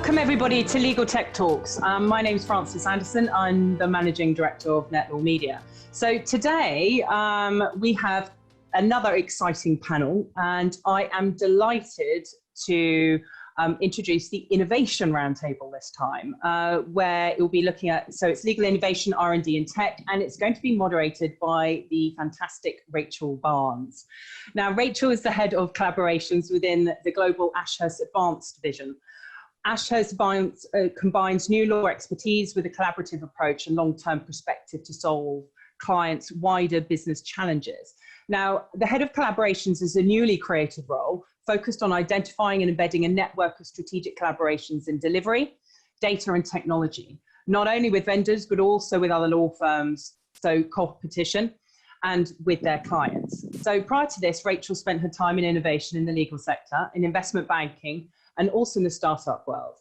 Welcome everybody to Legal Tech Talks. My name is Frances Anderson. I'm the Managing Director of Net Law Media. So today we have another exciting panel, and I am delighted to introduce the Innovation Roundtable this time, where it will be looking at, so it's legal innovation, R&D and tech, and it's going to be moderated by the fantastic Rachel Barnes. Now, Rachel is the head of collaborations within the global Ashurst Advanced division. Ashurst Advanced combines new law expertise with a collaborative approach and long-term perspective to solve clients' wider business challenges. Now, the head of collaborations is a newly created role focused on identifying and embedding a network of strategic collaborations in delivery, data and technology, not only with vendors, but also with other law firms, so competition, and with their clients. So prior to this, Rachel spent her time in innovation in the legal sector, in investment banking, and also in the startup world.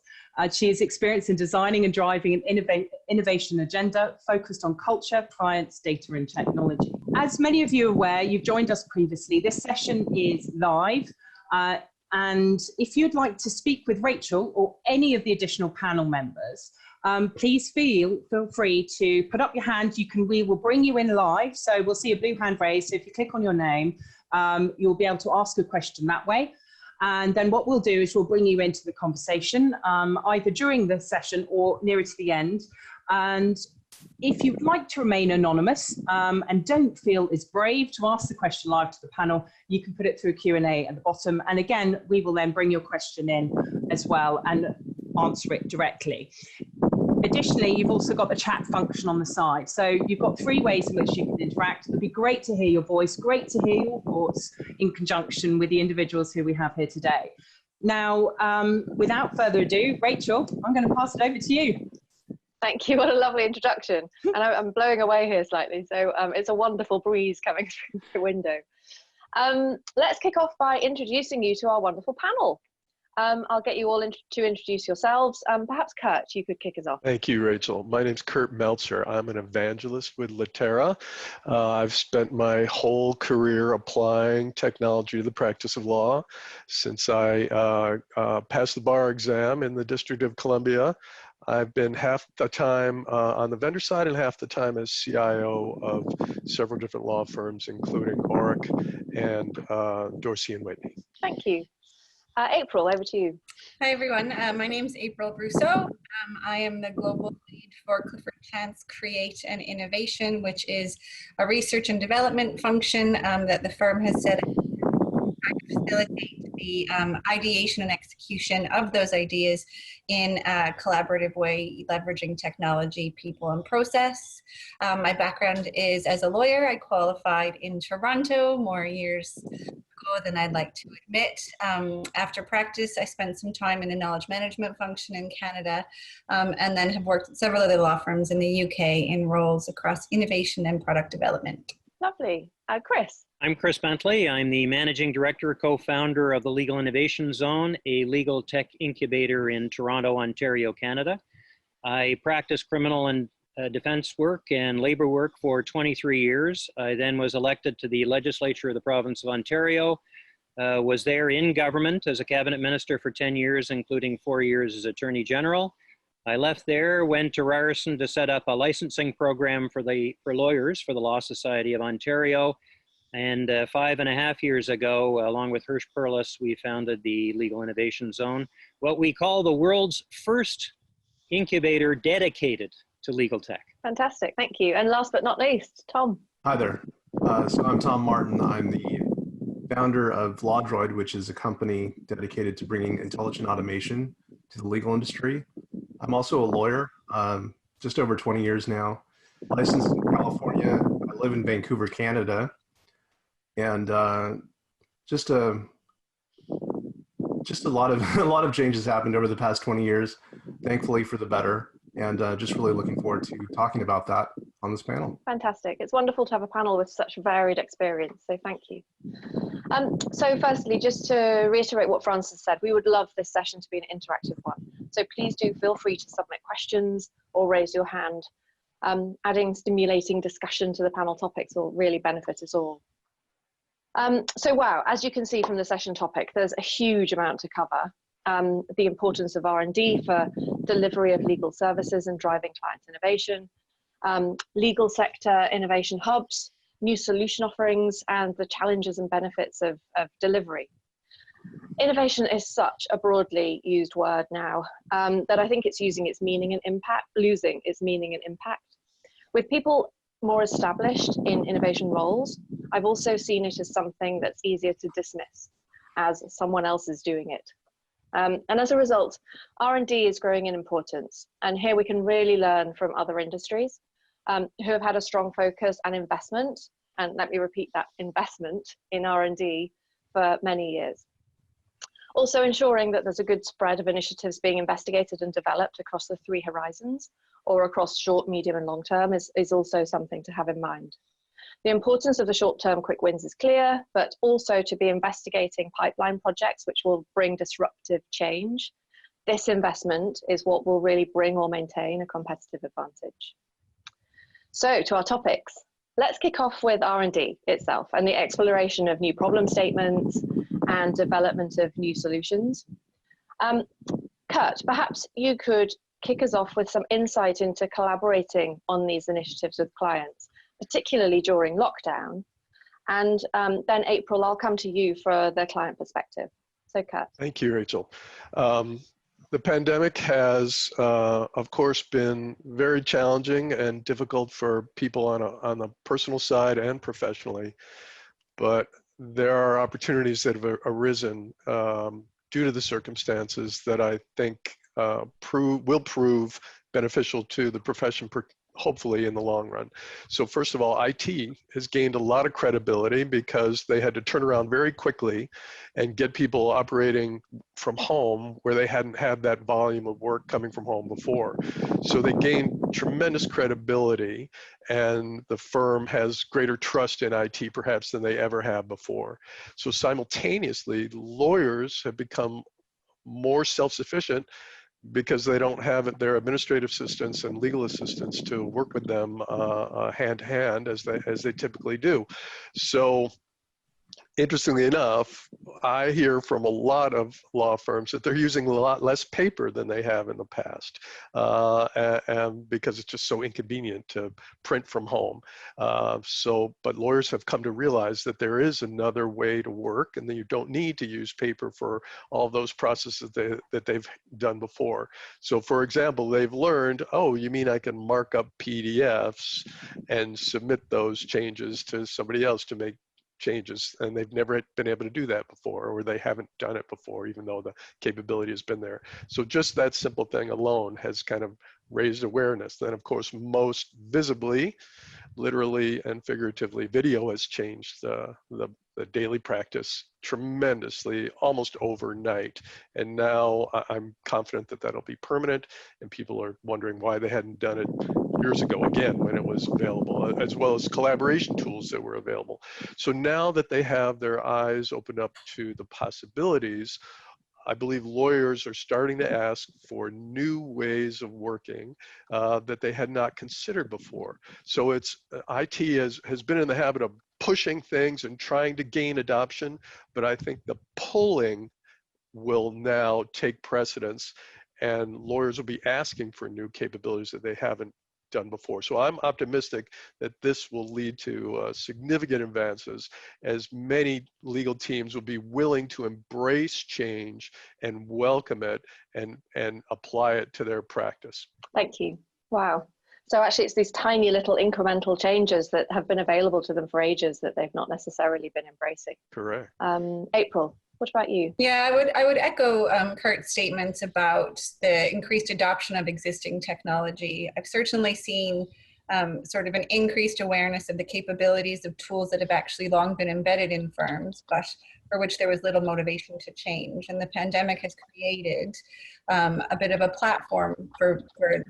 She has experience in designing and driving an innovation agenda focused on culture, clients, data, and technology. As many of you are aware, you've joined us previously. This session is live. And if you'd like to speak with Rachel or any of the additional panel members, please feel free to put up your hand. We will bring you in live. So we'll see a blue hand raised. So if you click on your name, you'll be able to ask a question that way. And then what we'll do is we'll bring you into the conversation, either during the session or nearer to the end. And if you'd like to remain anonymous and don't feel as brave to ask the question live to the panel, you can put it through Q&A at the bottom. And again, we will then bring your question in as well and answer it directly. Additionally, you've also got the chat function on the side. So you've got three ways in which you can interact. It'd be great to hear your voice, great to hear your thoughts in conjunction with the individuals who we have here today. Now, without further ado, Rachel, I'm going to pass it over to you. Thank you. What a lovely introduction. And I'm blowing away here slightly. So it's a wonderful breeze coming through the window. Let's kick off by introducing you to our wonderful panel. I'll get you all to introduce yourselves. Perhaps Kurt, you could kick us off. Thank you, Rachel. My name's Kurt Meltzer. I'm an evangelist with Litera. I've spent my whole career applying technology to the practice of law since I passed the bar exam in the District of Columbia. I've been half the time on the vendor side and half the time as CIO of several different law firms, including Oric and Dorsey and Whitney. Thank you. April, over to you. Hi, everyone. My name is April Russo. I am the global lead for Clifford Chance Create and Innovation, which is a research and development function that the firm has set up to facilitate the ideation and execution of those ideas in a collaborative way, leveraging technology, people, and process. My background is as a lawyer. I qualified in Toronto more years ago than I'd like to admit. After practice, I spent some time in a knowledge management function in Canada, and then have worked at several other law firms in the UK in roles across innovation and product development. Lovely. Chris. I'm Chris Bentley. I'm the Managing Director, co-founder of the Legal Innovation Zone, a legal tech incubator in Toronto, Ontario, Canada. I practiced criminal and defense work and labor work for 23 years. I then was elected to the legislature of the province of Ontario, was there in government as a cabinet minister for 10 years, including 4 years as Attorney General. I left there, went to Ryerson to set up a licensing program for lawyers for the Law Society of Ontario. And 5.5 years ago, along with Hirsch Perlis, we founded the Legal Innovation Zone, what we call the world's first incubator dedicated to legal tech. Fantastic, thank you. And last but not least, Tom. Hi there. So I'm Tom Martin. I'm the founder of LawDroid, which is a company dedicated to bringing intelligent automation to the legal industry. I'm also a lawyer, just over 20 years now, licensed in California. I live in Vancouver, Canada. And just a lot of changes happened over the past 20 years, thankfully for the better. And just really looking forward to talking about that on this panel. Fantastic. It's wonderful to have a panel with such varied experience, so thank you. So firstly, just to reiterate what Frances said, we would love this session to be an interactive one. So please do feel free to submit questions or raise your hand. Adding stimulating discussion to the panel topics will really benefit us all. So wow, as you can see from the session topic, there's a huge amount to cover. the importance of R&D for delivery of legal services and driving client innovation, legal sector innovation hubs, new solution offerings, and the challenges and benefits of delivery. Innovation is such a broadly used word now that I think it's losing its meaning and impact. With people more established in innovation roles, I've also seen it as something that's easier to dismiss as someone else is doing it. And as a result, R&D is growing in importance. And here we can really learn from other industries who have had a strong focus and investment, and let me repeat that, investment in R&D for many years. Also ensuring that there's a good spread of initiatives being investigated and developed across the 3 horizons, or across short, medium, and long term is also something to have in mind. The importance of the short-term quick wins is clear, but also to be investigating pipeline projects which will bring disruptive change. This investment is what will really bring or maintain a competitive advantage. So to our topics, let's kick off with R&D itself and the exploration of new problem statements and development of new solutions. Kurt, perhaps you could kick us off with some insight into collaborating on these initiatives with clients, particularly during lockdown. And then April, I'll come to you for the client perspective. So Kurt. Thank you, Rachel. The pandemic has, of course, been very challenging and difficult for people on the personal side and professionally, but there are opportunities that have arisen due to the circumstances that I think will prove beneficial to the profession, hopefully in the long run. So first of all, IT has gained a lot of credibility because they had to turn around very quickly and get people operating from home where they hadn't had that volume of work coming from home before. So they gained tremendous credibility, and the firm has greater trust in IT perhaps than they ever have before. So simultaneously, lawyers have become more self-sufficient because they don't have their administrative assistants and legal assistants to work with them hand to hand as they typically do. So interestingly enough, I hear from a lot of law firms that they're using a lot less paper than they have in the past, and because it's just so inconvenient to print from home. But lawyers have come to realize that there is another way to work, and that you don't need to use paper for all those processes that they've done before. So for example, they've learned, oh, you mean I can mark up PDFs and submit those changes to somebody else to make changes, and they've never been able to do that before, or they haven't done it before, even though the capability has been there. So just that simple thing alone has kind of raised awareness. Then of course, most visibly, literally and figuratively, video has changed the daily practice tremendously, almost overnight. And now I'm confident that that'll be permanent, and people are wondering why they hadn't done it years ago, again, when it was available, as well as collaboration tools that were available. So now that they have their eyes opened up to the possibilities, I believe lawyers are starting to ask for new ways of working that they had not considered before. So it's IT has been in the habit of pushing things and trying to gain adoption, but I think the pulling will now take precedence, and lawyers will be asking for new capabilities that they haven't done before. So I'm optimistic that this will lead to significant advances, as many legal teams will be willing to embrace change and welcome it and apply it to their practice. Thank you. Wow. So actually it's these tiny little incremental changes that have been available to them for ages that they've not necessarily been embracing. Correct. April, what about you? Yeah, I would echo Kurt's statements about the increased adoption of existing technology. I've certainly seen sort of an increased awareness of the capabilities of tools that have actually long been embedded in firms, but for which there was little motivation to change. And the pandemic has created a bit of a platform for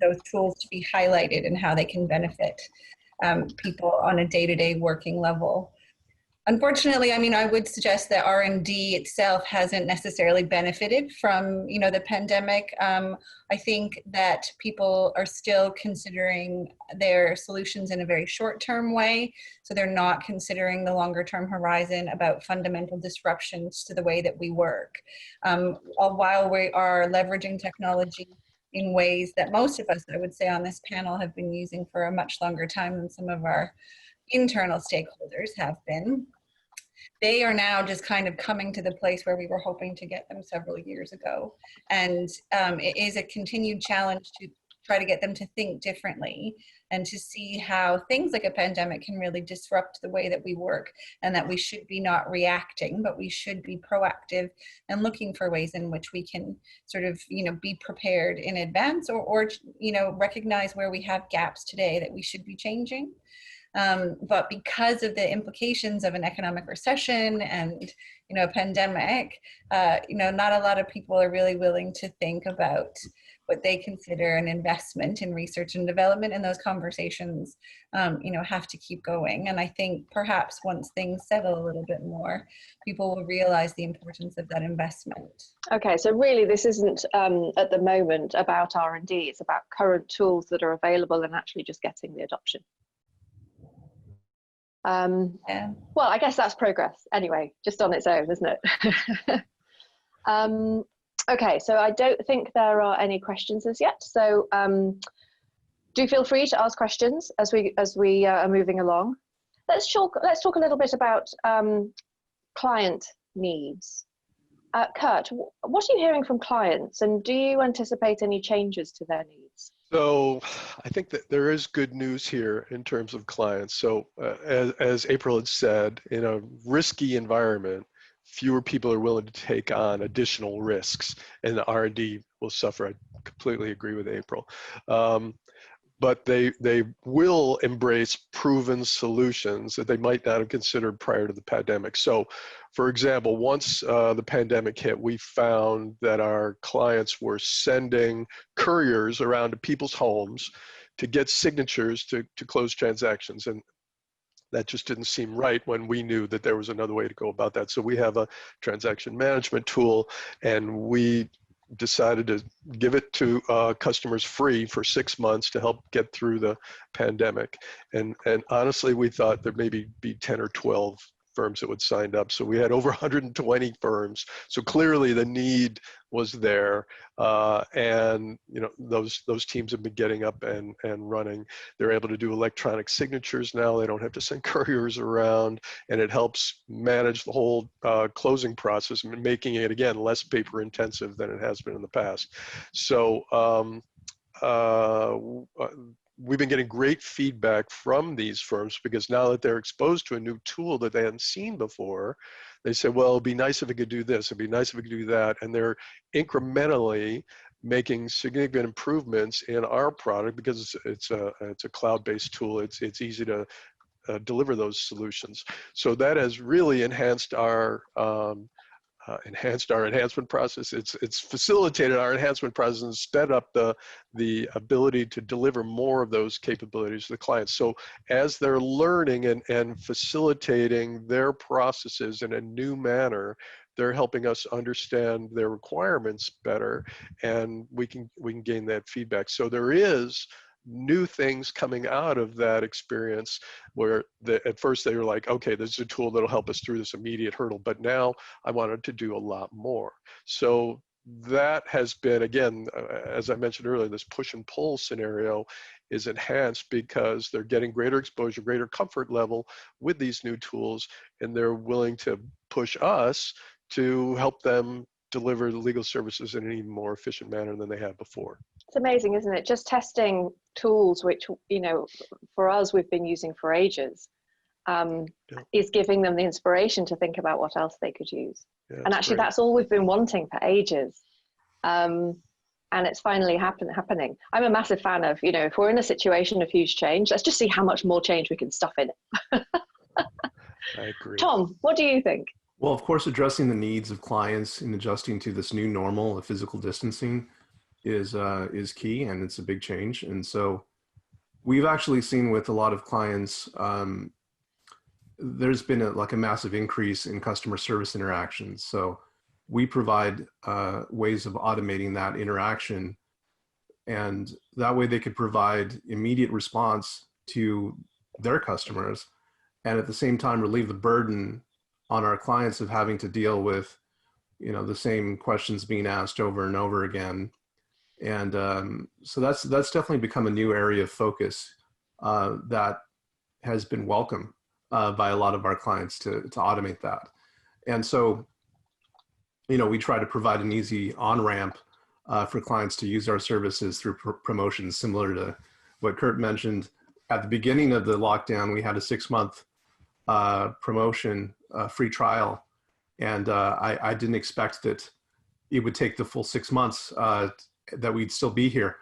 those tools to be highlighted and how they can benefit people on a day-to-day working level. Unfortunately, I mean, I would suggest that R&D itself hasn't necessarily benefited from, the pandemic. I think that people are still considering their solutions in a very short-term way. So they're not considering the longer-term horizon about fundamental disruptions to the way that we work. While we are leveraging technology in ways that most of us, I would say, on this panel have been using for a much longer time than some of our internal stakeholders have been, they are now just kind of coming to the place where we were hoping to get them several years ago. And it is a continued challenge to try to get them to think differently and to see how things like a pandemic can really disrupt the way that we work, and that we should be not reacting, but we should be proactive and looking for ways in which we can sort of, be prepared in advance, or recognize where we have gaps today that we should be changing. But because of the implications of an economic recession and, a pandemic, not a lot of people are really willing to think about what they consider an investment in research and development, and those conversations, have to keep going. And I think perhaps once things settle a little bit more, people will realize the importance of that investment. Okay, so really this isn't at the moment about R&D, it's about current tools that are available and actually just getting the adoption. Yeah. Well, I guess that's progress anyway, just on its own, isn't it? Okay, so I don't think there are any questions as yet. So do feel free to ask questions as we are moving along. Let's talk a little bit about client needs. Kurt, what are you hearing from clients, and do you anticipate any changes to their needs? So I think that there is good news here in terms of clients. So as April had said, in a risky environment, fewer people are willing to take on additional risks, and the R&D will suffer. I completely agree with April. But they will embrace proven solutions that they might not have considered prior to the pandemic. So, for example, once the pandemic hit, we found that our clients were sending couriers around to people's homes to get signatures to close transactions. And that just didn't seem right when we knew that there was another way to go about that. So we have a transaction management tool, and we decided to give it to customers free for 6 months to help get through the pandemic. And honestly, we thought there maybe be 10 or 12 firms that would sign up. So we had over 120 firms. So clearly the need was there. And those teams have been getting up and running. They're able to do electronic signatures now. They don't have to send couriers around, and it helps manage the whole closing process, making it, again, less paper intensive than it has been in the past. So we've been getting great feedback from these firms, because now that they're exposed to a new tool that they hadn't seen before, they say, well, it'd be nice if we could do this, it'd be nice if we could do that. And they're incrementally making significant improvements in our product, because it's a cloud-based tool. It's easy to deliver those solutions. So that has really enhanced our enhancement process. It's facilitated our enhancement process and sped up the ability to deliver more of those capabilities to the clients. So as they're learning and facilitating their processes in a new manner, they're helping us understand their requirements better, and we can gain that feedback. So there is new things coming out of that experience, where at first they were like, okay, this is a tool that'll help us through this immediate hurdle, but now I wanted to do a lot more. So that has been, again, as I mentioned earlier, this push and pull scenario is enhanced because they're getting greater exposure, greater comfort level with these new tools, and they're willing to push us to help them deliver the legal services in an even more efficient manner than they have before. It's amazing, isn't it? Just testing tools, which, for us, we've been using for ages, is giving them the inspiration to think about what else they could use. Yeah, and actually, that's all we've been wanting for ages. And it's finally happening. I'm a massive fan of, if we're in a situation of huge change, let's just see how much more change we can stuff in it. I agree. Tom, what do you think? Well, of course, addressing the needs of clients and adjusting to this new normal of physical distancing is key, and it's a big change. And so we've actually seen with a lot of clients, there's been like a massive increase in customer service interactions. So we provide ways of automating that interaction, and that way they could provide immediate response to their customers, and at the same time relieve the burden on our clients of having to deal with, you know, the same questions being asked over and over again. And so that's definitely become a new area of focus that has been welcome by a lot of our clients to automate that. And so, you know, we try to provide an easy on-ramp for clients to use our services through promotions, similar to what Kurt mentioned. At the beginning of the lockdown, we had a 6-month promotion, free trial. And I didn't expect that it would take the full 6 months that we'd still be here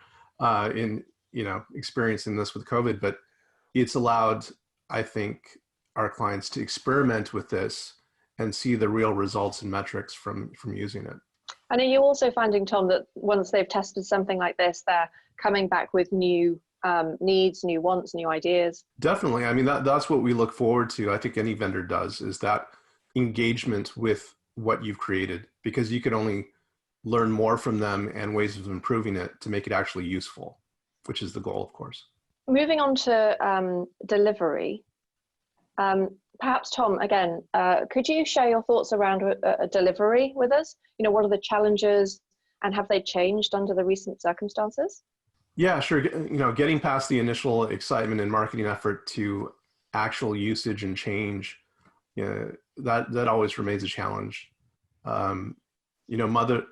in, you know, experiencing this with COVID. But it's allowed, I think, our clients to experiment with this and see the real results and metrics from using it. And are you also finding, Tom, that once they've tested something like this, they're coming back with new needs, new wants, new ideas? Definitely. I mean, that's what we look forward to. I think any vendor does, is that engagement with what you've created, because you can only learn more from them and ways of improving it to make it actually useful, which is the goal, of course. Moving on to delivery, perhaps Tom, again, could you share your thoughts around delivery with us? You know, what are the challenges and have they changed under the recent circumstances? Yeah, sure. You know, getting past the initial excitement and marketing effort to actual usage and change, you know, that always remains a challenge. You know,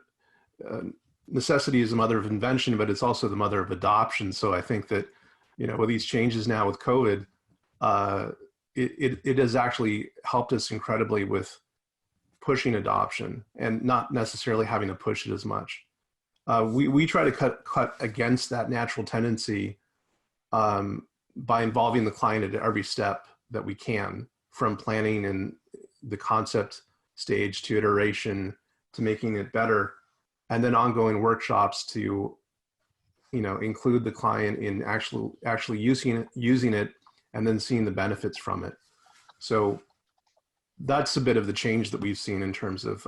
necessity is the mother of invention, but it's also the mother of adoption. So I think that, you know, with these changes now with COVID, it has actually helped us incredibly with pushing adoption and not necessarily having to push it as much. We try to cut against that natural tendency by involving the client at every step that we can, from planning and the concept stage to iteration to making it better, and then ongoing workshops to, you know, include the client in actually using it and then seeing the benefits from it. So that's a bit of the change that we've seen in terms of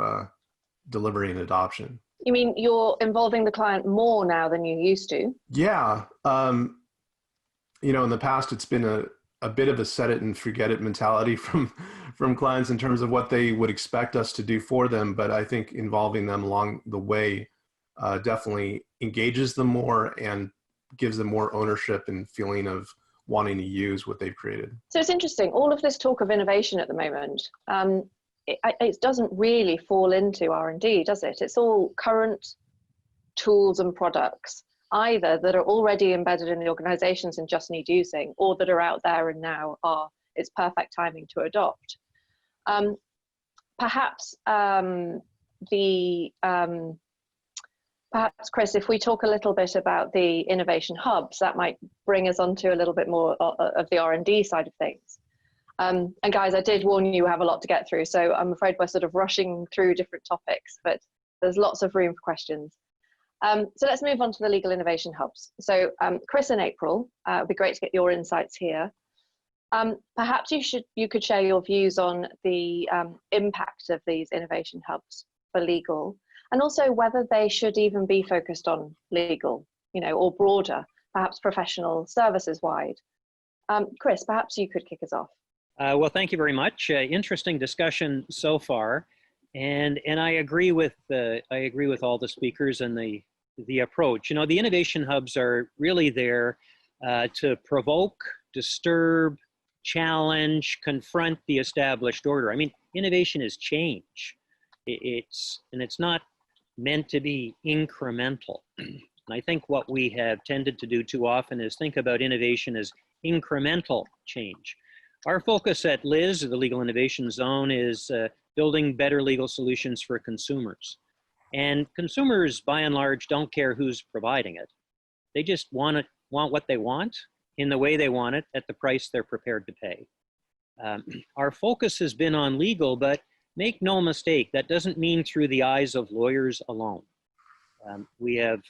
delivery and adoption. You mean you're involving the client more now than you used to? Yeah. You know, in the past, it's been a bit of a set it and forget it mentality from clients in terms of what they would expect us to do for them. But I think involving them along the way definitely engages them more and gives them more ownership and feeling of wanting to use what they've created. So it's interesting, all of this talk of innovation at the moment, it doesn't really fall into R&D, does it? It's all current tools and products, either that are already embedded in the organizations and just need using, or that are out there and now it's perfect timing to adopt. Perhaps Chris, if we talk a little bit about the innovation hubs, that might bring us onto a little bit more of the R&D side of things. And guys, I did warn you we have a lot to get through, so I'm afraid we're sort of rushing through different topics, but there's lots of room for questions. So let's move on to the legal innovation hubs. So Chris and April, it would be great to get your insights here. Perhaps you could share your views on the impact of these innovation hubs for legal, and also whether they should even be focused on legal, you know, or broader, perhaps professional services wide. Chris, perhaps you could kick us off. Well, thank you very much. Interesting discussion so far, and I agree with all the speakers and the approach. You know, the innovation hubs are really there to provoke, disturb, challenge, confront the established order. I mean, innovation is change. It's not meant to be incremental. And I think what we have tended to do too often is think about innovation as incremental change. Our focus at LIZ, the Legal Innovation Zone, is building better legal solutions for consumers. And consumers, by and large, don't care who's providing it. They just want what they want in the way they want it at the price they're prepared to pay. Our focus has been on legal, but make no mistake, that doesn't mean through the eyes of lawyers alone. We have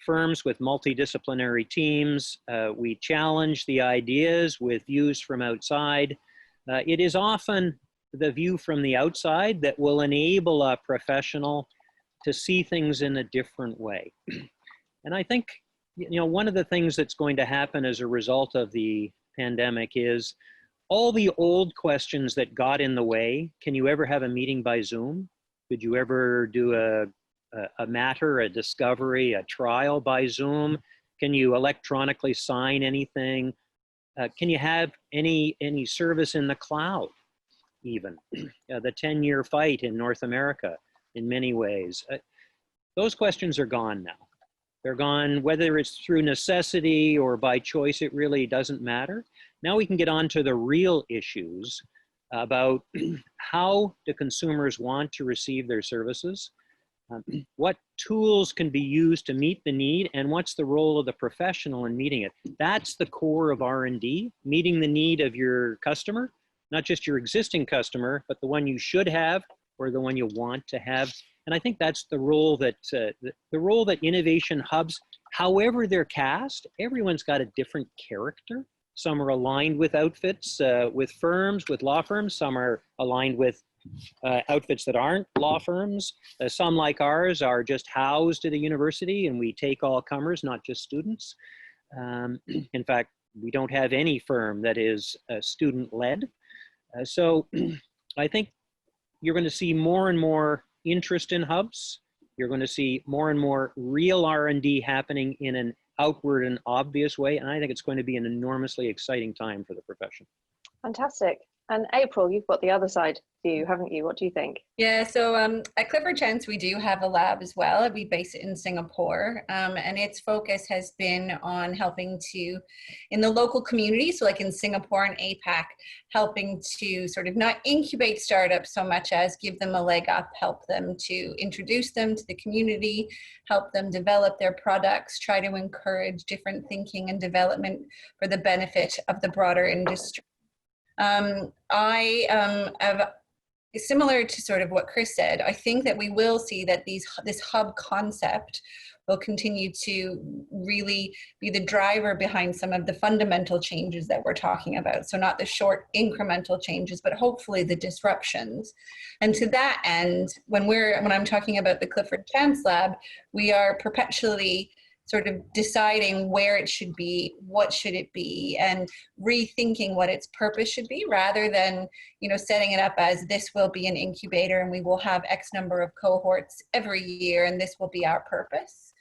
firms with multidisciplinary teams. We challenge the ideas with views from outside. It is often the view from the outside that will enable a professional to see things in a different way. And I think, one of the things that's going to happen as a result of the pandemic is all the old questions that got in the way. Can you ever have a meeting by Zoom? Could you ever do a matter, a discovery, a trial by Zoom? Can you electronically sign anything? Can you have any service in the cloud even? The 10-year fight in North America in many ways. Those questions are gone now. They're gone, whether it's through necessity or by choice, it really doesn't matter. Now we can get on to the real issues about how do consumers want to receive their services, what tools can be used to meet the need, and what's the role of the professional in meeting it. That's the core of R&D, meeting the need of your customer, not just your existing customer, but the one you should have or the one you want to have. And I think that's the role that innovation hubs, however they're cast, everyone's got a different character. Some are aligned with outfits, with firms, with law firms. Some are aligned with outfits that aren't law firms. Some, like ours, are just housed at a university and we take all comers, not just students. In fact, we don't have any firm that is student-led. So I think you're going to see more and more interest in hubs. You're going to see more and more real R&D happening in an outward and obvious way. And I think it's going to be an enormously exciting time for the profession. Fantastic. And April, you've got the other side view, haven't you? What do you think? Yeah, so at Clifford Chance, we do have a lab as well. We base it in Singapore, and its focus has been on helping to, in the local community, so like in Singapore and APAC, helping to sort of not incubate startups so much as give them a leg up, help them to introduce them to the community, help them develop their products, try to encourage different thinking and development for the benefit of the broader industry. Similar to sort of what Chris said, I think that we will see that this hub concept will continue to really be the driver behind some of the fundamental changes that we're talking about. So not the short incremental changes, but hopefully the disruptions. And to that end, when I'm talking about the Clifford Chance Lab, we are perpetually sort of deciding where it should be, what should it be, and rethinking what its purpose should be, rather than, setting it up as this will be an incubator and we will have X number of cohorts every year and this will be our purpose.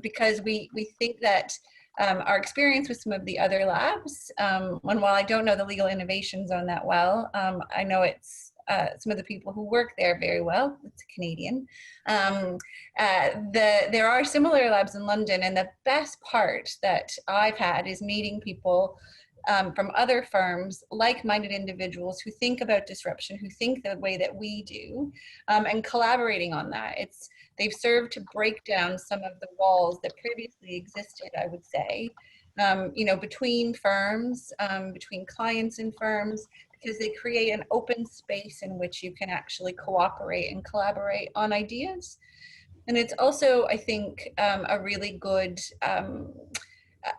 Because we think that our experience with some of the other labs, and while I don't know the legal innovation zone that well, I know it's some of the people who work there very well. It's a Canadian. There are similar labs in London, and the best part that I've had is meeting people from other firms, like-minded individuals who think about disruption, who think the way that we do, and collaborating on that. They've served to break down some of the walls that previously existed, I would say, between firms, between clients and firms, because they create an open space in which you can actually cooperate and collaborate on ideas. And it's also, I think, a really good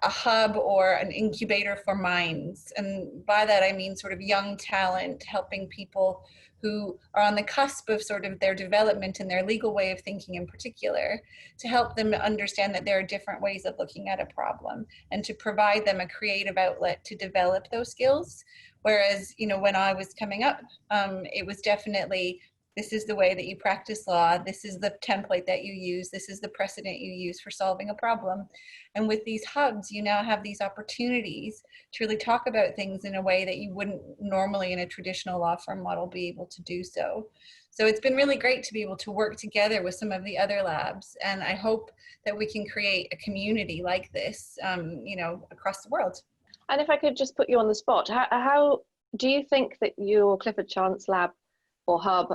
a hub or an incubator for minds. And by that, I mean sort of young talent, helping people who are on the cusp of sort of their development and their legal way of thinking in particular, to help them understand that there are different ways of looking at a problem and to provide them a creative outlet to develop those skills. Whereas, when I was coming up, it was definitely, this is the way that you practice law. This is the template that you use. This is the precedent you use for solving a problem. And with these hubs, you now have these opportunities to really talk about things in a way that you wouldn't normally in a traditional law firm model be able to do so. So it's been really great to be able to work together with some of the other labs. And I hope that we can create a community like this, across the world. And if I could just put you on the spot, how do you think that your Clifford Chance Lab or hub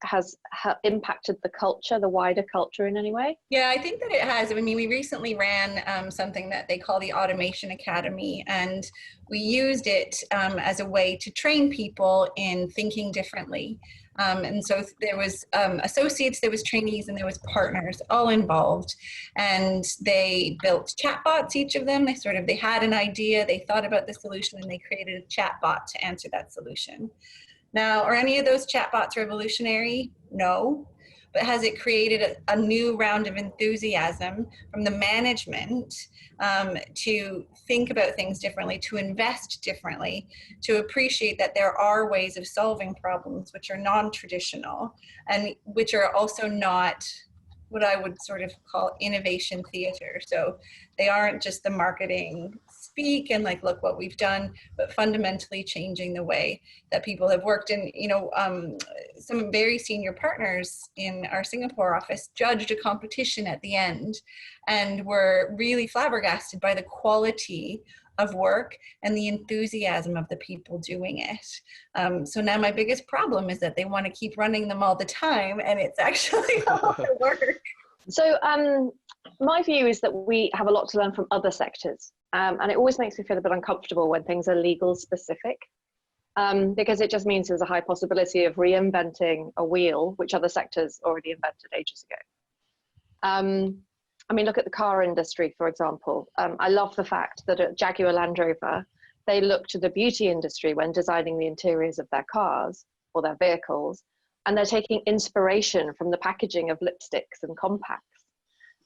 has impacted the culture, the wider culture in any way? Yeah, I think that it has. I mean, we recently ran something that they call the Automation Academy, and we used it as a way to train people in thinking differently. And so there was associates, there was trainees, and there was partners all involved. And they built chatbots, each of them. They had an idea, they thought about the solution, and they created a chatbot to answer that solution. Now, are any of those chatbots revolutionary? No. But has it created a new round of enthusiasm from the management to think about things differently, to invest differently, to appreciate that there are ways of solving problems which are non-traditional and which are also not what I would sort of call innovation theater. So they aren't just the marketing speak and like, look what we've done, but fundamentally changing the way that people have worked. And, some very senior partners in our Singapore office judged a competition at the end and were really flabbergasted by the quality of work and the enthusiasm of the people doing it. So now my biggest problem is that they want to keep running them all the time, and it's actually a lot of work. So my view is that we have a lot to learn from other sectors, and it always makes me feel a bit uncomfortable when things are legal specific, because it just means there's a high possibility of reinventing a wheel which other sectors already invented ages ago. I mean, look at the car industry, for example. I love the fact that at Jaguar Land Rover, they look to the beauty industry when designing the interiors of their cars or their vehicles, and they're taking inspiration from the packaging of lipsticks and compacts.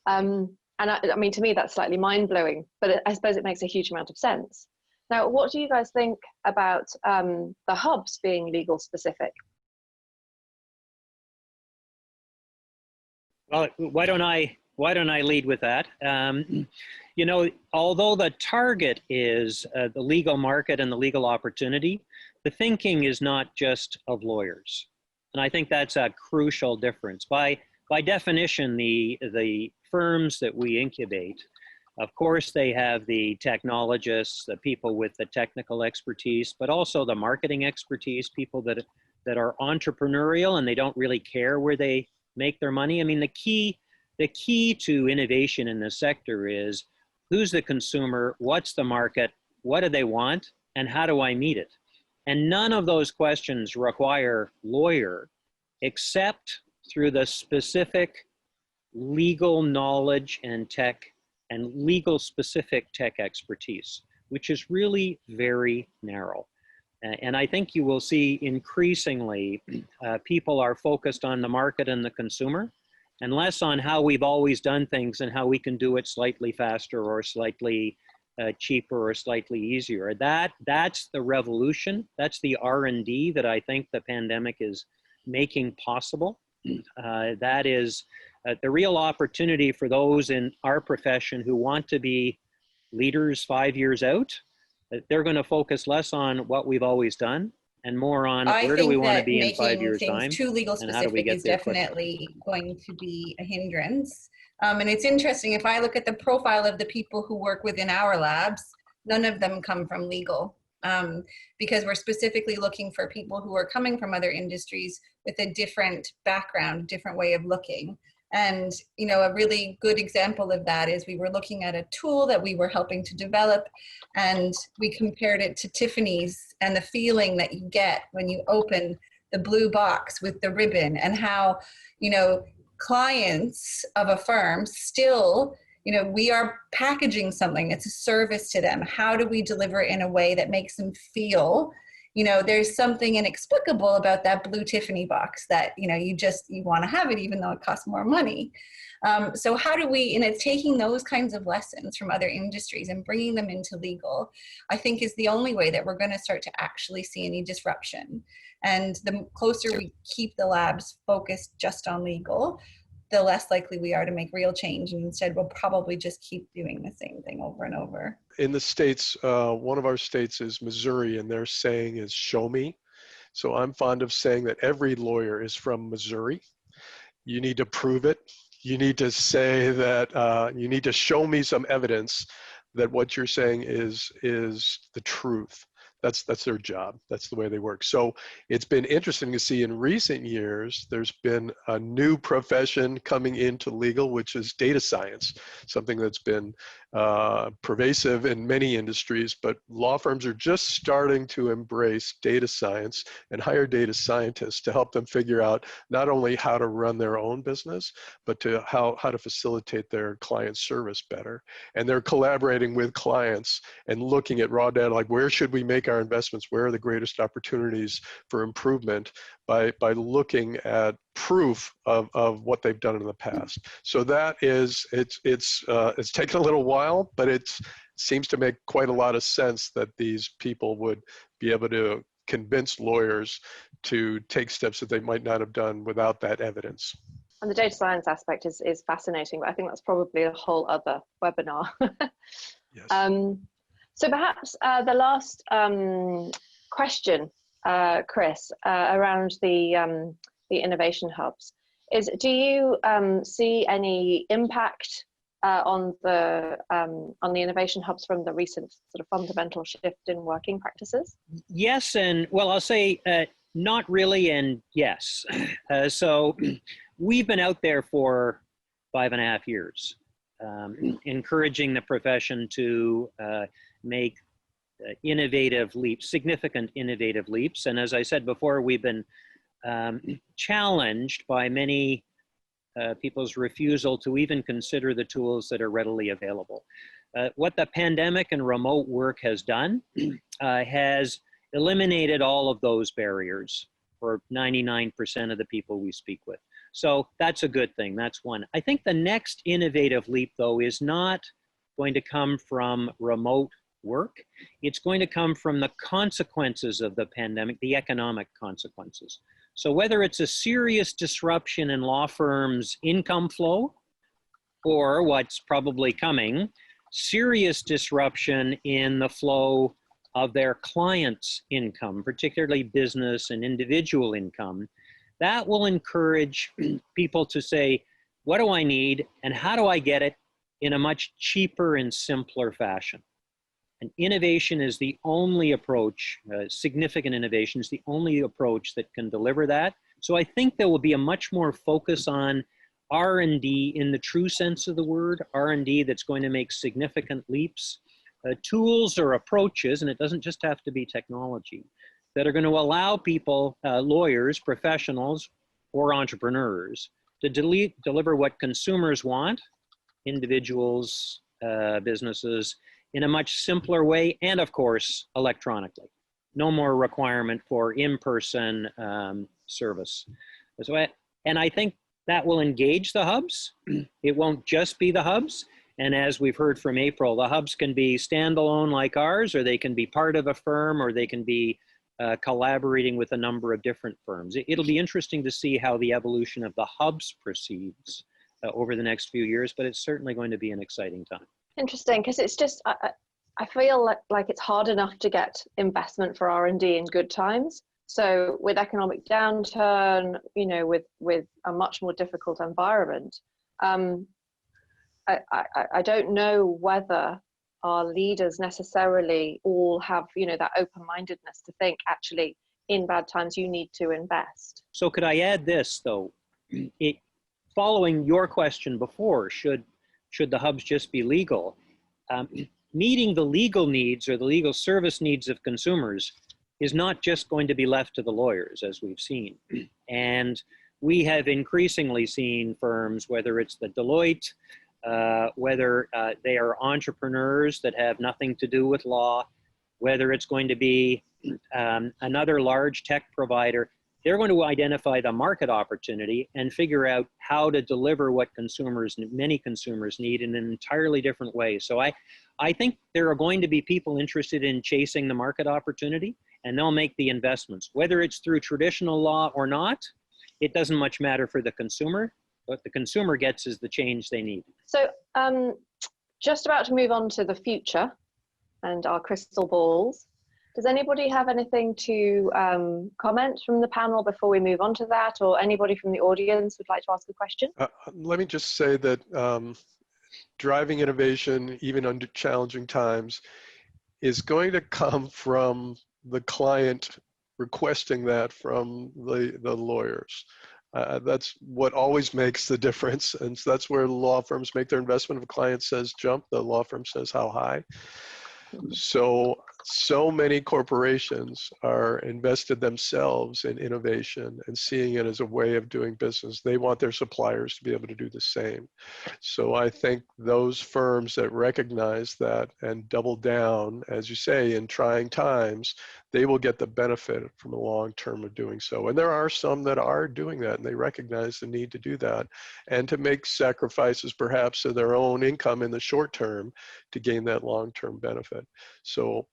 And I mean, to me, that's slightly mind-blowing, but I suppose it makes a huge amount of sense. Now, what do you guys think about the hubs being legal specific? Well, why don't I lead with that? Although the target is the legal market and the legal opportunity, the thinking is not just of lawyers. And I think that's a crucial difference. By definition, the firms that we incubate, of course, they have the technologists, the people with the technical expertise, but also the marketing expertise, people that are entrepreneurial and they don't really care where they make their money. I mean, the key to innovation in this sector is who's the consumer, what's the market, what do they want, and how do I meet it? And none of those questions require lawyer except through the specific legal knowledge and tech and legal specific tech expertise, which is really very narrow. And I think you will see increasingly people are focused on the market and the consumer, and less on how we've always done things and how we can do it slightly faster or slightly cheaper or slightly easier. That's the revolution. That's the R&D that I think the pandemic is making possible. That is the real opportunity for those in our profession who want to be leaders 5 years out. They're going to focus less on what we've always done and more on where do we want to be in 5 years' time. Making things too legal specific is definitely going to be a hindrance. And it's interesting, if I look at the profile of the people who work within our labs, none of them come from legal, because we're specifically looking for people who are coming from other industries with a different background, different way of looking. And, a really good example of that is we were looking at a tool that we were helping to develop, and we compared it to Tiffany's and the feeling that you get when you open the blue box with the ribbon, and how, clients of a firm still, we are packaging something, it's a service to them. How do we deliver it in a way that makes them feel, there's something inexplicable about that blue Tiffany box that, you want to have it even though it costs more money. So how do we, and it's taking those kinds of lessons from other industries and bringing them into legal, I think is the only way that we're going to start to actually see any disruption. And the closer we keep the labs focused just on legal, the less likely we are to make real change. And instead, we'll probably just keep doing the same thing over and over. In the States, one of our states is Missouri, and their saying is "show me." So I'm fond of saying that every lawyer is from Missouri. You need to prove it. You need to say that, you need to show me some evidence that what you're saying is the truth, That's their job. That's the way they work. So it's been interesting to see in recent years, there's been a new profession coming into legal, which is data science, something that's been pervasive in many industries, but law firms are just starting to embrace data science and hire data scientists to help them figure out not only how to run their own business, but to how to facilitate their client service better. And they're collaborating with clients and looking at raw data, like where should we make our investments? Where are the greatest opportunities for improvement by looking at proof of what they've done in the past. So that is, it's taken a little while, but it seems to make quite a lot of sense that these people would be able to convince lawyers to take steps that they might not have done without that evidence. And the data science aspect is fascinating, but I think that's probably a whole other webinar. Yes. So perhaps the last question, Chris, around the innovation hubs is: do you see any impact on the innovation hubs from the recent sort of fundamental shift in working practices? Yes, and well, I'll say not really, and yes. So we've been out there for 5.5 years, encouraging the profession to make innovative leaps, significant innovative leaps. And as I said before, we've been challenged by many people's refusal to even consider the tools that are readily available. What the pandemic and remote work has done has eliminated all of those barriers for 99% of the people we speak with. So that's a good thing. That's one. I think the next innovative leap, though, is not going to come from remote work. It's going to come from the consequences of the pandemic, the economic consequences. So whether it's a serious disruption in law firms' income flow, or what's probably coming, serious disruption in the flow of their clients' income, particularly business and individual income, that will encourage people to say, what do I need and how do I get it in a much cheaper and simpler fashion? And innovation is the only approach, significant innovation is the only approach that can deliver that. So I think there will be a much more focus on R&D in the true sense of the word, R&D that's going to make significant leaps, tools or approaches, and it doesn't just have to be technology, that are going to allow people, lawyers, professionals, or entrepreneurs to deliver what consumers want, individuals, businesses, in a much simpler way, and of course, electronically. No more requirement for in-person service. So and I think that will engage the hubs. It won't just be the hubs. And as we've heard from April, the hubs can be standalone like ours, or they can be part of a firm, or they can be collaborating with a number of different firms. It'll be interesting to see how the evolution of the hubs proceeds over the next few years, but it's certainly going to be an exciting time. Interesting, because it's just, I feel like it's hard enough to get investment for R&D in good times. So with economic downturn, you know, with a much more difficult environment, I don't know whether our leaders necessarily all have, you know, that open-mindedness to think, actually, in bad times, you need to invest. So could I add this, though? Following your question before, should the hubs just be legal? Meeting the legal needs or the legal service needs of consumers is not just going to be left to the lawyers, as we've seen. And we have increasingly seen firms, whether it's the Deloitte, whether they are entrepreneurs that have nothing to do with law, whether it's going to be another large tech provider, they're going to identify the market opportunity and figure out how to deliver what many consumers need in an entirely different way. So I think there are going to be people interested in chasing the market opportunity, and they'll make the investments. Whether it's through traditional law or not, it doesn't much matter for the consumer. What the consumer gets is the change they need. So just about to move on to the future and our crystal balls. Does anybody have anything to comment from the panel before we move on to that, or anybody from the audience would like to ask a question? Let me just say that driving innovation, even under challenging times, is going to come from the client requesting that from the lawyers. That's what always makes the difference. And so that's where law firms make their investment. If a client says jump, the law firm says how high. So many corporations are invested themselves in innovation and seeing it as a way of doing business. They want their suppliers to be able to do the same. So I think those firms that recognize that and double down, as you say, in trying times, they will get the benefit from a long term of doing so. And there are some that are doing that, and they recognize the need to do that and to make sacrifices perhaps of their own income in the short term to gain that long term benefit. So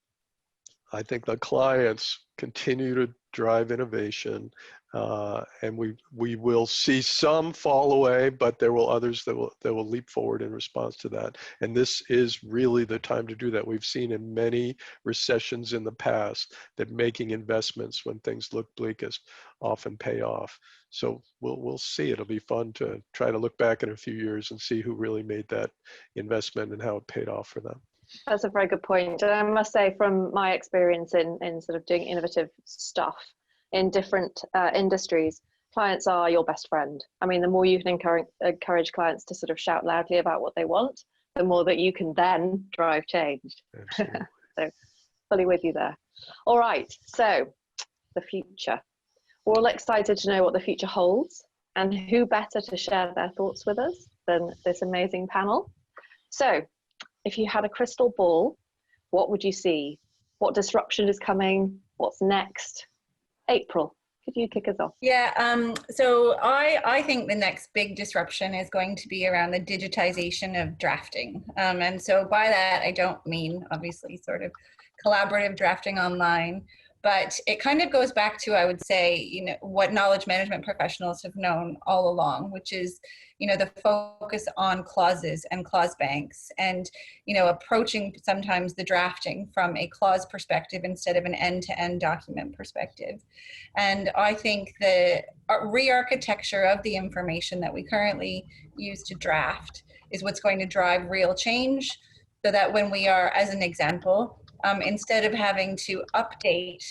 I think the clients continue to drive innovation, and we will see some fall away, but there will others that will leap forward in response to that. And this is really the time to do that. We've seen in many recessions in the past that making investments when things look bleakest often pay off. So we'll see. It'll be fun to try to look back in a few years and see who really made that investment and how it paid off for them. That's a very good point. And I must say, from my experience in sort of doing innovative stuff in different industries, clients are your best friend. I mean, the more you can encourage clients to sort of shout loudly about what they want, the more that you can then drive change. So fully with you there. All right, so the future. We're all excited to know what the future holds, and who better to share their thoughts with us than this amazing panel. So if you had a crystal ball, what would you see? What disruption is coming? What's next? April, could you kick us off? Yeah, so I think the next big disruption is going to be around the digitization of drafting. And so by that, I don't mean obviously sort of collaborative drafting online, but it kind of goes back to, I would say, you know, what knowledge management professionals have known all along, which is, you know, the focus on clauses and clause banks, and, you know, approaching sometimes the drafting from a clause perspective instead of an end-to-end document perspective. And I think the re-architecture of the information that we currently use to draft is what's going to drive real change, so that when we are, as an example, instead of having to update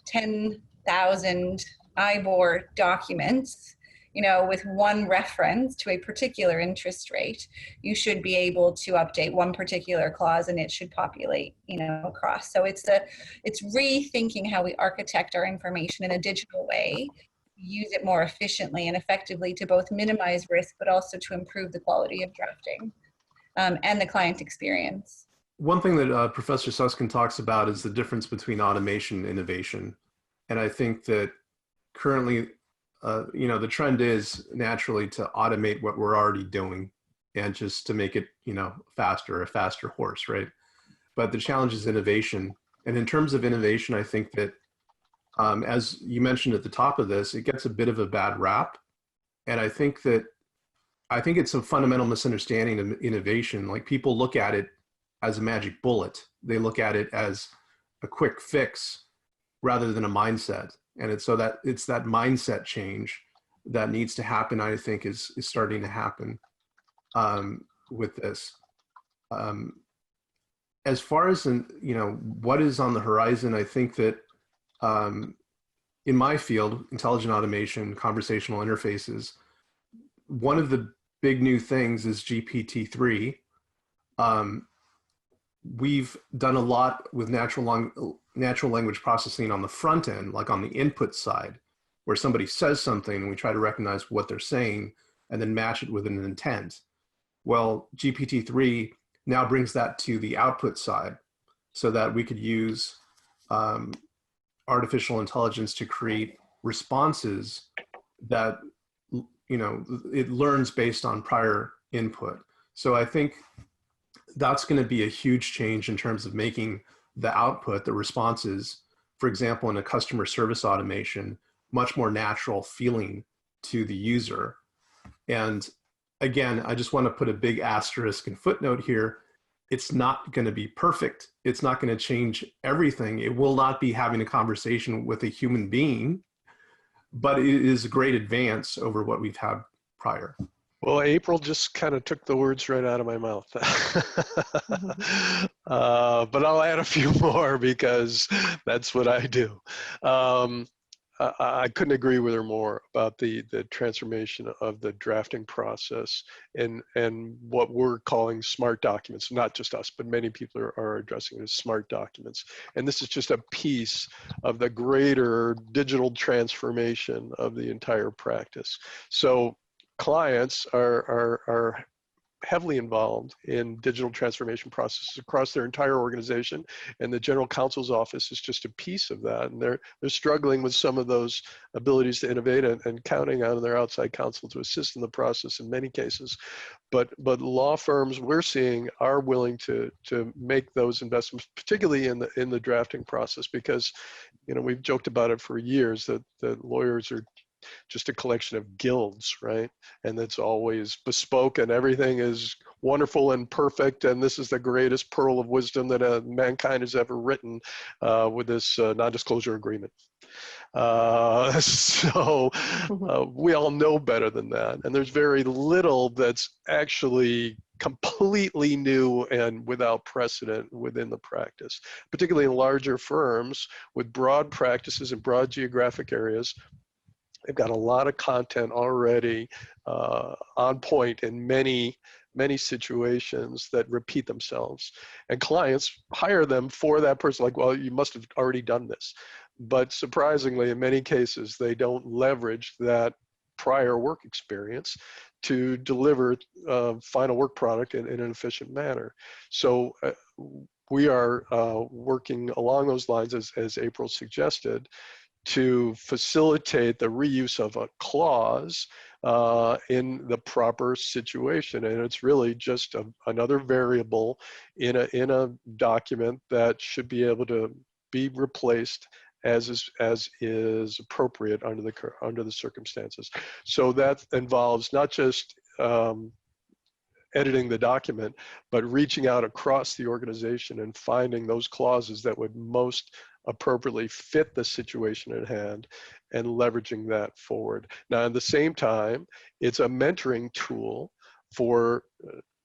10,000 IBOR documents, you know, with one reference to a particular interest rate, you should be able to update one particular clause and it should populate, you know, across. So it's rethinking how we architect our information in a digital way, use it more efficiently and effectively to both minimize risk, but also to improve the quality of drafting and the client experience. One thing that Professor Susskind talks about is the difference between automation and innovation. And I think that currently, you know, the trend is naturally to automate what we're already doing and just to make it, you know, faster, a faster horse, right? But the challenge is innovation. And in terms of innovation, I think that, as you mentioned at the top of this, it gets a bit of a bad rap. And I think it's a fundamental misunderstanding of innovation. Like, people look at it as a magic bullet. They look at it as a quick fix rather than a mindset. And it's that mindset change that needs to happen, I think is starting to happen with this. As far as, you know, what is on the horizon, I think that in my field, intelligent automation, conversational interfaces, one of the big new things is GPT-3. We've done a lot with natural language processing on the front end, like on the input side, where somebody says something and we try to recognize what they're saying and then match it with an intent. Well, GPT-3 now brings that to the output side so that we could use artificial intelligence to create responses that, you know, it learns based on prior input. So I think that's going to be a huge change in terms of making the output, the responses, for example, in a customer service automation, much more natural feeling to the user. And again, I just want to put a big asterisk and footnote here. It's not going to be perfect. It's not going to change everything. It will not be having a conversation with a human being, but it is a great advance over what we've had prior. Well, April just kind of took the words right out of my mouth. But I'll add a few more because that's what I do. I couldn't agree with her more about the transformation of the drafting process and what we're calling smart documents. Not just us, but many people are addressing it as smart documents. And this is just a piece of the greater digital transformation of the entire practice. So clients are heavily involved in digital transformation processes across their entire organization, and the general counsel's office is just a piece of that. And they're struggling with some of those abilities to innovate and counting on their outside counsel to assist in the process in many cases. But law firms we're seeing are willing to make those investments, particularly in the drafting process, because we've joked about it for years that lawyers are just a collection of guilds, right? And it's always bespoke and everything is wonderful and perfect. And this is the greatest pearl of wisdom that mankind has ever written with this non-disclosure agreement. So we all know better than that. And there's very little that's actually completely new and without precedent within the practice, particularly in larger firms with broad practices and broad geographic areas. They've got a lot of content already on point in many situations that repeat themselves. And clients hire them for that person, like, well, you must have already done this. But surprisingly, in many cases, they don't leverage that prior work experience to deliver final work product in an efficient manner. So we are working along those lines, as April suggested, to facilitate the reuse of a clause in the proper situation. And it's really just another variable in a document that should be able to be replaced as is appropriate under the circumstances. So that involves not just editing the document, but reaching out across the organization and finding those clauses that would most appropriately fit the situation at hand and leveraging that forward. Now, at the same time, it's a mentoring tool for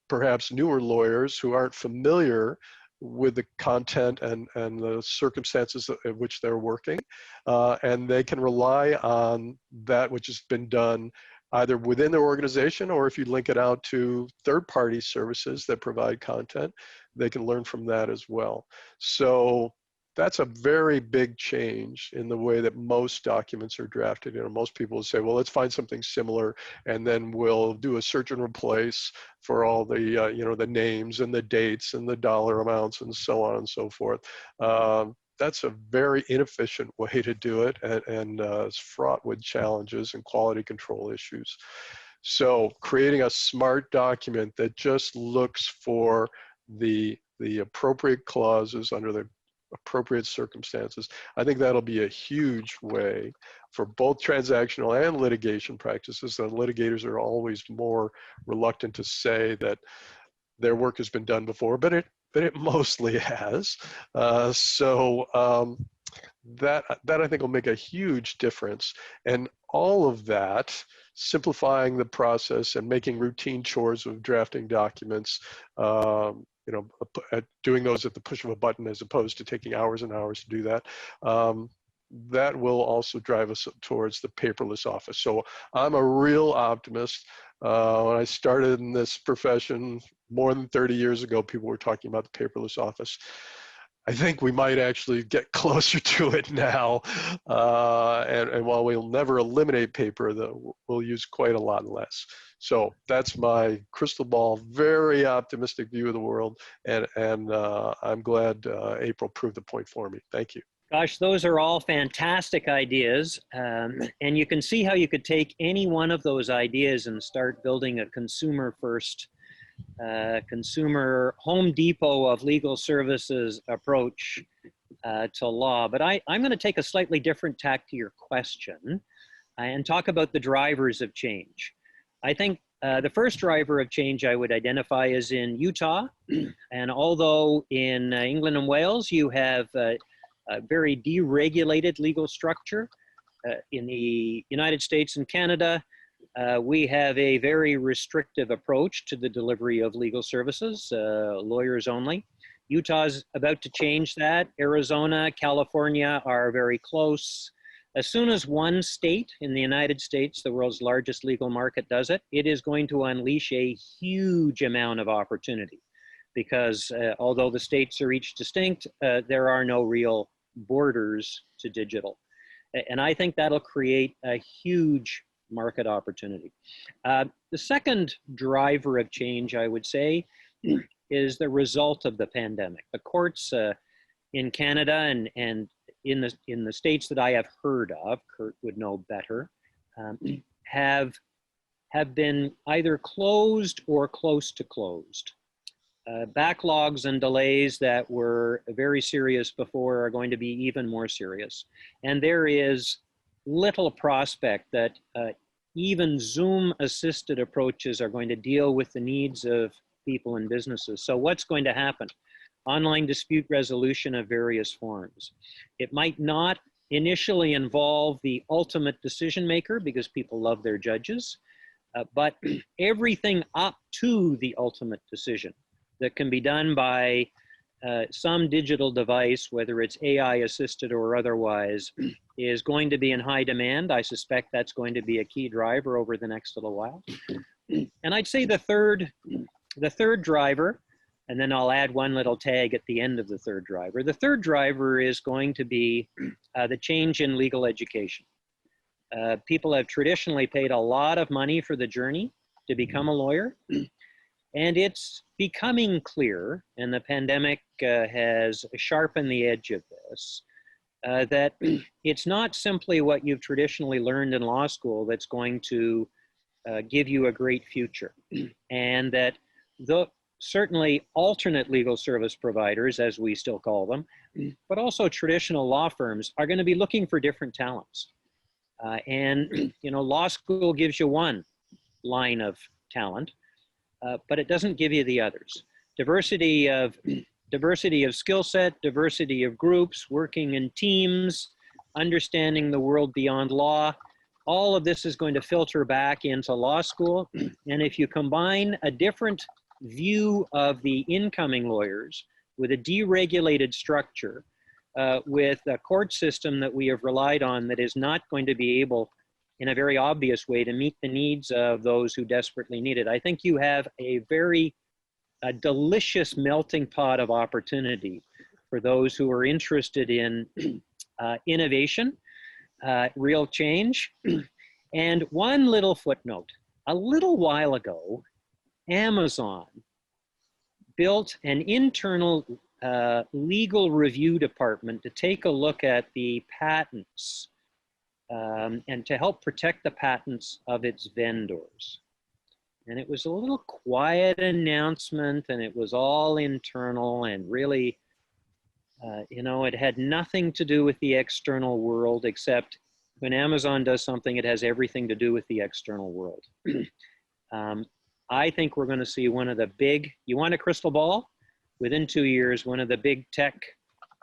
perhaps newer lawyers who aren't familiar with the content and the circumstances at which they're working, and they can rely on that which has been done either within their organization, or if you link it out to third-party services that provide content, they can learn from that as well. So that's a very big change in the way that most documents are drafted. Most people will say, well, let's find something similar, and then we'll do a search and replace for all the, the names and the dates and the dollar amounts and so on and so forth. That's a very inefficient way to do it, and it's fraught with challenges and quality control issues. So creating a smart document that just looks for the appropriate clauses under the appropriate circumstances, I think that'll be a huge way for both transactional and litigation practices. And litigators are always more reluctant to say that their work has been done before, but it mostly has. That I think will make a huge difference. And all of that, simplifying the process and making routine chores of drafting documents, doing those at the push of a button as opposed to taking hours and hours to do that, that will also drive us towards the paperless office. So I'm a real optimist. When I started in this profession more than 30 years ago, people were talking about the paperless office. I think we might actually get closer to it now. And while we'll never eliminate paper, we'll use quite a lot less. So that's my crystal ball, very optimistic view of the world. And I'm glad April proved the point for me. Thank you. Gosh, those are all fantastic ideas. And you can see how you could take any one of those ideas and start building a consumer-first, consumer Home Depot of legal services approach to law. But I'm going to take a slightly different tack to your question and talk about the drivers of change. I think the first driver of change I would identify is in Utah. And although in England and Wales you have a very deregulated legal structure, in the United States and Canada, We have a very restrictive approach to the delivery of legal services, lawyers only. Utah's about to change that. Arizona, California are very close. As soon as one state in the United States, the world's largest legal market, does it, it is going to unleash a huge amount of opportunity because although the states are each distinct, there are no real borders to digital. And I think that'll create a huge market opportunity. The second driver of change, I would say, is the result of the pandemic. The courts in Canada and in the states that I have heard of, Kurt would know better, have been either closed or close to closed. Backlogs and delays that were very serious before are going to be even more serious. And there is little prospect that even Zoom-assisted approaches are going to deal with the needs of people and businesses. So what's going to happen? Online dispute resolution of various forms. It might not initially involve the ultimate decision maker because people love their judges, but everything up to the ultimate decision that can be done by some digital device, whether it's AI assisted or otherwise, is going to be in high demand. I suspect that's going to be a key driver over the next little while. And I'd say the third driver, and then I'll add one little tag at the end of the third driver. The third driver is going to be the change in legal education. People have traditionally paid a lot of money for the journey to become a lawyer. And it's becoming clear, and the pandemic has sharpened the edge of this, that it's not simply what you've traditionally learned in law school that's going to give you a great future. And that certainly alternate legal service providers, as we still call them, but also traditional law firms are going to be looking for different talents. And law school gives you one line of talent, but it doesn't give you the others. Diversity of skill set, diversity of groups, working in teams, understanding the world beyond law, all of this is going to filter back into law school. And if you combine a different view of the incoming lawyers with a deregulated structure, with a court system that we have relied on that is not going to be able in a very obvious way to meet the needs of those who desperately need it, I think you have a very delicious melting pot of opportunity for those who are interested in innovation, real change. And one little footnote, a little while ago, Amazon built an internal legal review department to take a look at the patents and to help protect the patents of its vendors. And it was a little quiet announcement, and it was all internal, and really, it had nothing to do with the external world, except when Amazon does something, it has everything to do with the external world. I think we're going to see one of the big, you want a crystal ball? Within 2 years, one of the big tech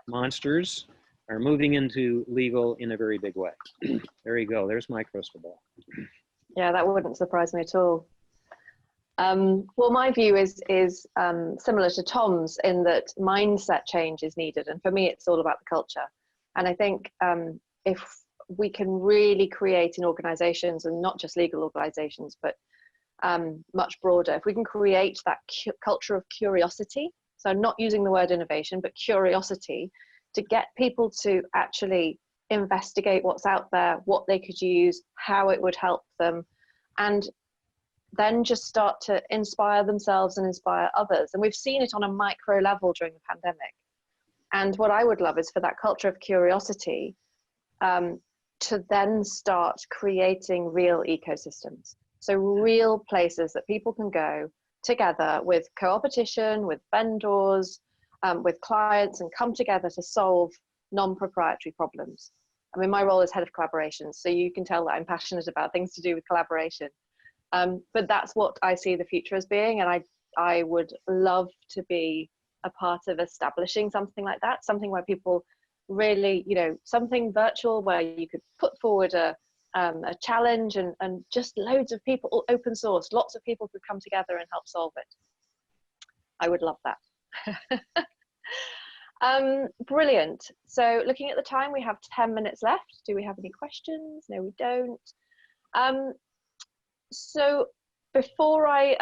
monsters are moving into legal in a very big way. There you go. There's my crystal ball. Yeah, that wouldn't surprise me at all. Well, my view is similar to Tom's in that mindset change is needed. And for me, it's all about the culture. And I think if we can really create in organizations, and not just legal organizations, but much broader, if we can create that culture of curiosity, so not using the word innovation, but curiosity, to get people to actually investigate what's out there, what they could use, how it would help them, and then just start to inspire themselves and inspire others. And we've seen it on a micro level during the pandemic. And what I would love is for that culture of curiosity to then start creating real ecosystems. So real places that people can go together with co-opetition, with vendors, with clients, and come together to solve non-proprietary problems. I mean, my role is head of collaboration, so you can tell that I'm passionate about things to do with collaboration. But that's what I see the future as being, and I would love to be a part of establishing something like that, something where people really, something virtual where you could put forward a a challenge, and just loads of people, all open source, lots of people could come together and help solve it. I would love that. Brilliant. So looking at the time, we have 10 minutes left. Do we have any questions? No, we don't. So before I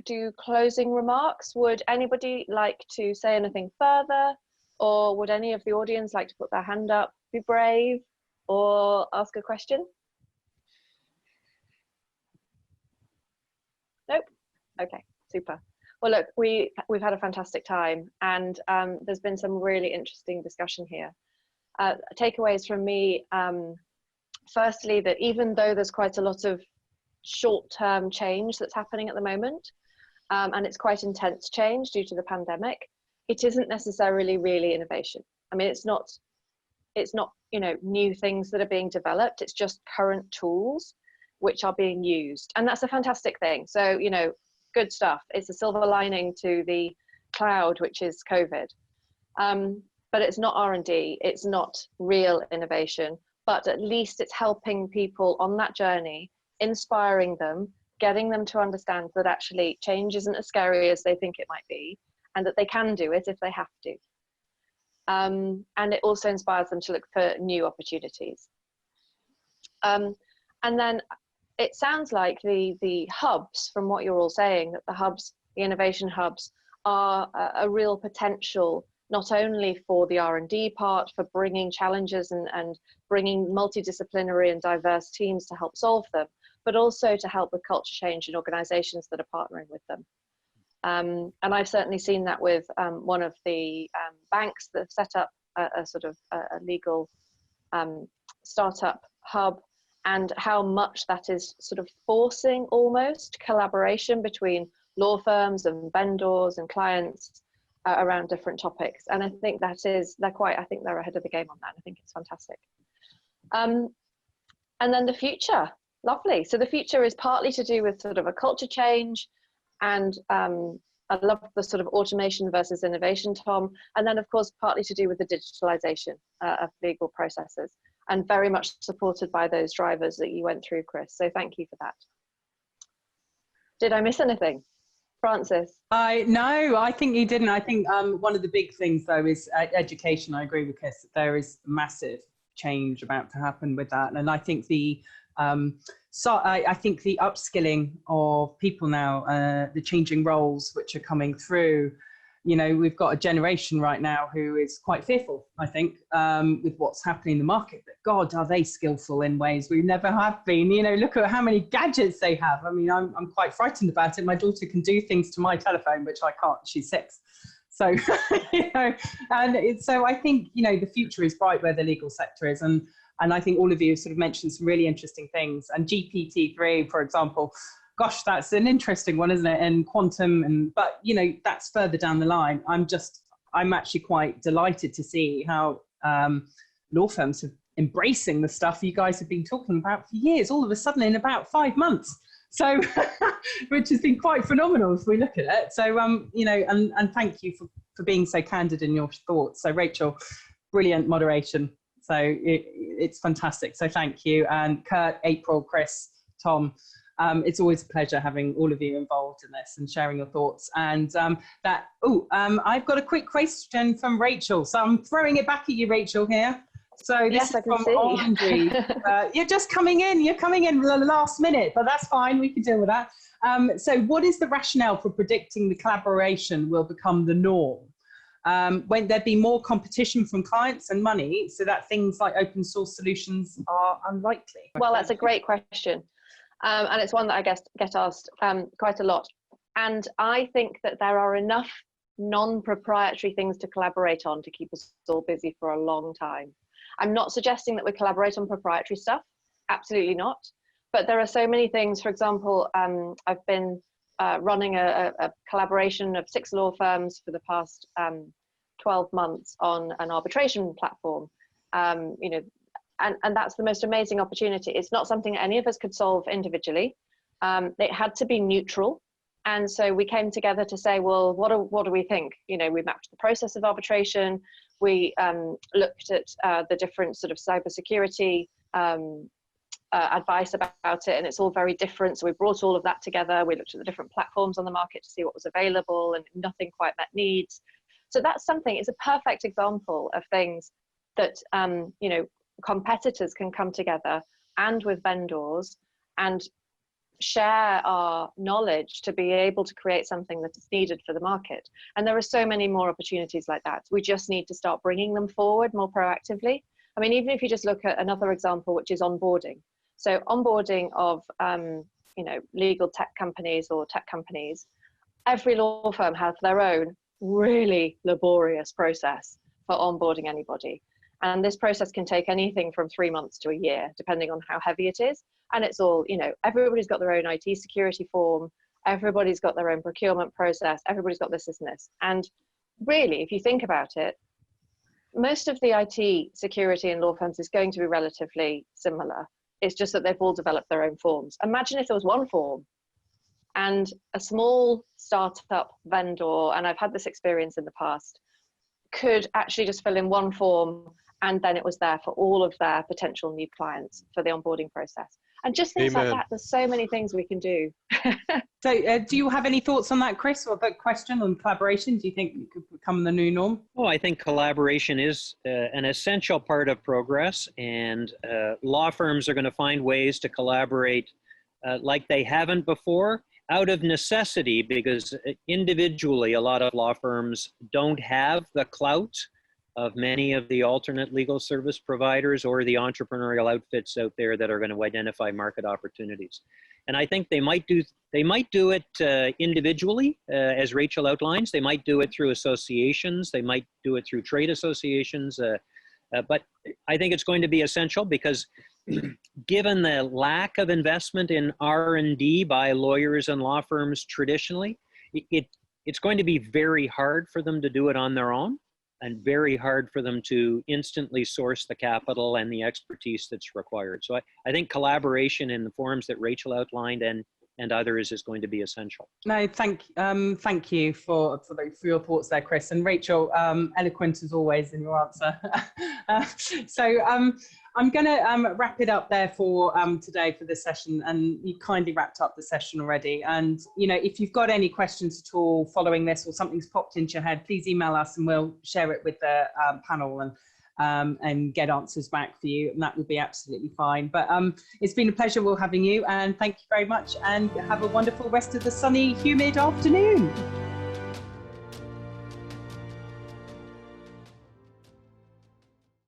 do closing remarks, would anybody like to say anything further, or would any of the audience like to put their hand up, be brave, or ask a question? Nope. Okay, super. Well, look, we've had a fantastic time, and there's been some really interesting discussion here. Takeaways from me, firstly, that even though there's quite a lot of short-term change that's happening at the moment, and it's quite intense change due to the pandemic, it isn't necessarily really innovation. I mean, it's not, you know, new things that are being developed. It's just current tools which are being used, and that's a fantastic thing. So, you know, good stuff. It's a silver lining to the cloud, which is COVID. But it's not R&D. It's not real innovation. But at least it's helping people on that journey, inspiring them, getting them to understand that actually change isn't as scary as they think it might be, and that they can do it if they have to. And it also inspires them to look for new opportunities. And then it sounds like the hubs, from what you're all saying, that the hubs, the innovation hubs, are a real potential, not only for the R&D part, for bringing challenges and bringing multidisciplinary and diverse teams to help solve them, but also to help with culture change in organizations that are partnering with them. And I've certainly seen that with one of the banks that have set up a sort of a legal startup hub, and how much that is sort of forcing almost collaboration between law firms and vendors and clients around different topics. And I think I think they're ahead of the game on that. I think it's fantastic. And then the future, lovely. So the future is partly to do with sort of a culture change, and I love the sort of automation versus innovation, Tom. And then of course, partly to do with the digitalization of legal processes, and very much supported by those drivers that you went through, Chris. So thank you for that. Did I miss anything? Francis? No, I think you didn't. I think one of the big things though is education. I agree with Chris. There is massive change about to happen with that. And I think I think the upskilling of people now, the changing roles which are coming through, you know, we've got a generation right now who is quite fearful, I think, with what's happening in the market. But God, are they skillful in ways we never have been? You know, look at how many gadgets they have. I mean, I'm quite frightened about it. My daughter can do things to my telephone, which I can't. She's 6. So, you know, and so I think, you know, the future is bright where the legal sector is. And I think all of you have sort of mentioned some really interesting things. And GPT-3, for example, gosh, that's an interesting one, isn't it? And quantum, but you know, that's further down the line. I'm actually quite delighted to see how law firms are embracing the stuff you guys have been talking about for years, all of a sudden in about 5 months. So, which has been quite phenomenal if we look at it. So, you know, and thank you for being so candid in your thoughts. So Rachel, brilliant moderation. So it's fantastic. So thank you. And Kurt, April, Chris, Tom, it's always a pleasure having all of you involved in this and sharing your thoughts. And I've got a quick question from Rachel. So I'm throwing it back at you, Rachel, here. So this is from Andre. You're just coming in. You're coming in the last minute, but that's fine. We can deal with that. So what is the rationale for predicting the collaboration will become the norm? When there be more competition from clients and money, so that things like open source solutions are unlikely? Well, that's a great question. And it's one that I guess get asked quite a lot. And I think that there are enough non-proprietary things to collaborate on to keep us all busy for a long time. I'm not suggesting that we collaborate on proprietary stuff, absolutely not. But there are so many things. For example, I've been running a collaboration of 6 law firms for the past 12 months on an arbitration platform. You know, and that's the most amazing opportunity. It's not something any of us could solve individually. It had to be neutral. And so we came together to say, well, what do we think? You know, we mapped the process of arbitration. We looked at the different sort of cybersecurity advice about it, and it's all very different. So we brought all of that together. We looked at the different platforms on the market to see what was available, and nothing quite met needs. So that's something, it's a perfect example of things that, you know, competitors can come together and with vendors and share our knowledge to be able to create something that's needed for the market. And there are so many more opportunities like that. We just need to start bringing them forward more proactively. I mean, even if you just look at another example, which is onboarding. So onboarding of, you know, legal tech companies or tech companies, every law firm has their own really laborious process for onboarding anybody. And this process can take anything from 3 months to a year, depending on how heavy it is. And it's all, you know, everybody's got their own IT security form, everybody's got their own procurement process, everybody's got this and this. And really, if you think about it, most of the IT security in law firms is going to be relatively similar. It's just that they've all developed their own forms. Imagine if there was one form and a small startup vendor, and I've had this experience in the past, could actually just fill in one form, and then it was there for all of their potential new clients for the onboarding process. And just things like that. There's so many things we can do. So do you have any thoughts on that, Chris, or the question on collaboration? Do you think it could become the new norm? Well, I think collaboration is an essential part of progress, and law firms are going to find ways to collaborate like they haven't before, out of necessity, because individually a lot of law firms don't have the clout of many of the alternate legal service providers or the entrepreneurial outfits out there that are going to identify market opportunities. And I think they might do it individually, as Rachel outlines. They might do it through associations. They might do it through trade associations. But I think it's going to be essential because given the lack of investment in R&D by lawyers and law firms traditionally, it's going to be very hard for them to do it on their own, and very hard for them to instantly source the capital and the expertise that's required. So I think collaboration in the forums that Rachel outlined and others is going to be essential. No, thank you for your thoughts there, Chris. And Rachel, eloquent as always in your answer. I'm going to wrap it up there for today for this session, and you kindly wrapped up the session already. And you know, if you've got any questions at all following this, or something's popped into your head, please email us and we'll share it with the panel and get answers back for you, and that would be absolutely fine. But it's been a pleasure having you, and thank you very much, and have a wonderful rest of the sunny, humid afternoon.